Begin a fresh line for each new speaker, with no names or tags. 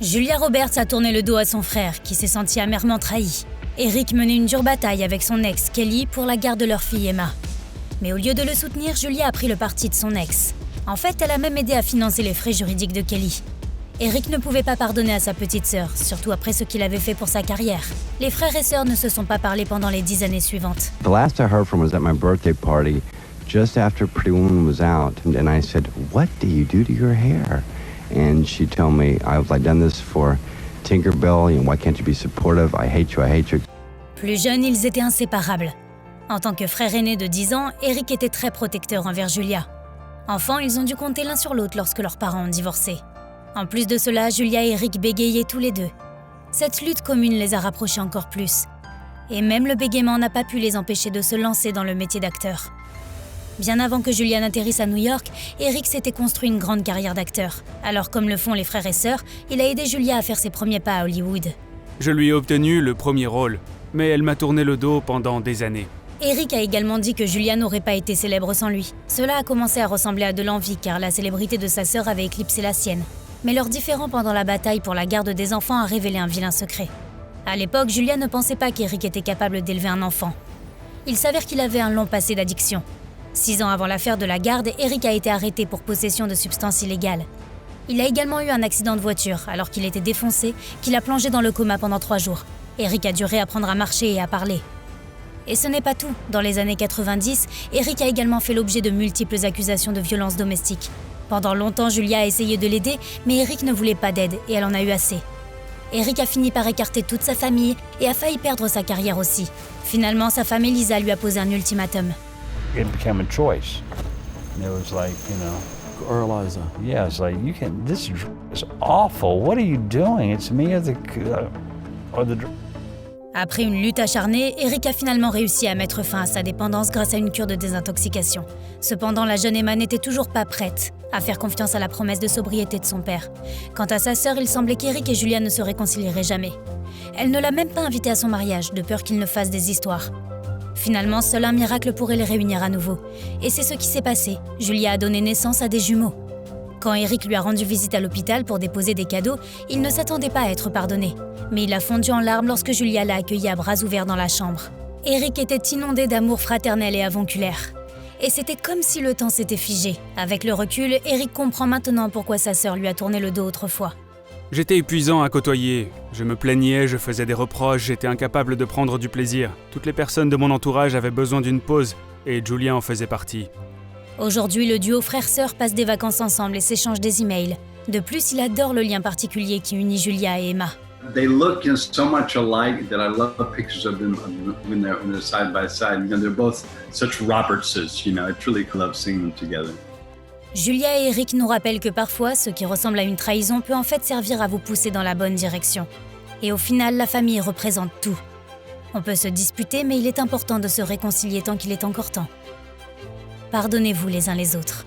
Julia Roberts a tourné le dos à son frère, qui s'est senti amèrement trahi. Eric menait une dure bataille avec son ex, Kelly, pour la garde de leur fille Emma. Mais au lieu de le soutenir, Julia a pris le parti de son ex. En fait, elle a même aidé à financer les frais juridiques de Kelly. Eric ne pouvait pas pardonner à sa petite sœur, surtout après ce qu'il avait fait pour sa carrière. Les frères et sœurs ne se sont pas parlé pendant les 10 années suivantes.
The last I heard from was at my birthday party, just after Pretty Woman was out, and I said, "What do you do to your hair?" And she told me, "I've done this for Tinkerbell, why can't you be supportive? I hate you, I hate you."
Plus jeunes, ils étaient inséparables. En tant que frère aîné de 10 ans, Eric était très protecteur envers Julia. Enfants, ils ont dû compter l'un sur l'autre lorsque leurs parents ont divorcé. En plus de cela, Julia et Eric bégayaient tous les deux. Cette lutte commune les a rapprochés encore plus. Et même le bégaiement n'a pas pu les empêcher de se lancer dans le métier d'acteur. Bien avant que Julia n'atterrisse à New York, Eric s'était construit une grande carrière d'acteur. Alors comme le font les frères et sœurs, il a aidé Julia à faire ses premiers pas à Hollywood.
Je lui ai obtenu le premier rôle, mais elle m'a tourné le dos pendant des années.
Eric a également dit que Julia n'aurait pas été célèbre sans lui. Cela a commencé à ressembler à de l'envie car la célébrité de sa sœur avait éclipsé la sienne. Mais leur différend pendant la bataille pour la garde des enfants a révélé un vilain secret. À l'époque, Julia ne pensait pas qu'Eric était capable d'élever un enfant. Il s'avère qu'il avait un long passé d'addiction. 6 ans avant l'affaire de la garde, Eric a été arrêté pour possession de substances illégales. Il a également eu un accident de voiture alors qu'il était défoncé, qu'il a plongé dans le coma pendant 3 jours. Eric a dû réapprendre à marcher et à parler. Et ce n'est pas tout. Dans les années 90, Eric a également fait l'objet de multiples accusations de violence domestique. Pendant longtemps, Julia a essayé de l'aider, mais Eric ne voulait pas d'aide et elle en a eu assez. Eric a fini par écarter toute sa famille et a failli perdre sa carrière aussi. Finalement, sa femme Elisa lui a posé un ultimatum.
It became a choice. And it was like,
Or Eliza.
yeah, it's like, this is awful. What are you doing? It's me or the
Après une lutte acharnée, Eric a finalement réussi à mettre fin à sa dépendance grâce à une cure de désintoxication. Cependant, la jeune Emma n'était toujours pas prête à faire confiance à la promesse de sobriété de son père. Quant à sa sœur, il semblait qu'Eric et Julia ne se réconcilieraient jamais. Elle ne l'a même pas invité à son mariage, de peur qu'il ne fasse des histoires. Finalement, seul un miracle pourrait les réunir à nouveau. Et c'est ce qui s'est passé. Julia a donné naissance à des jumeaux. Quand Eric lui a rendu visite à l'hôpital pour déposer des cadeaux, il ne s'attendait pas à être pardonné. Mais il a fondu en larmes lorsque Julia l'a accueilli à bras ouverts dans la chambre. Eric était inondé d'amour fraternel et aventulaire. Et c'était comme si le temps s'était figé. Avec le recul, Eric comprend maintenant pourquoi sa sœur lui a tourné le dos autrefois.
J'étais épuisant à côtoyer. Je me plaignais, je faisais des reproches, j'étais incapable de prendre du plaisir. Toutes les personnes de mon entourage avaient besoin d'une pause, et Julia en faisait partie.
Aujourd'hui, le duo frère-sœur passe des vacances ensemble et s'échange des emails. De plus, il adore le lien particulier qui unit Julia et Emma.
They look so much alike that I love pictures of them when they're side by side. They're both such Robertses. I truly love seeing them together.
Julia et Eric nous rappellent que parfois, ce qui ressemble à une trahison peut en fait servir à vous pousser dans la bonne direction. Et au final, la famille représente tout. On peut se disputer, mais il est important de se réconcilier tant qu'il est encore temps. Pardonnez-vous les uns les autres.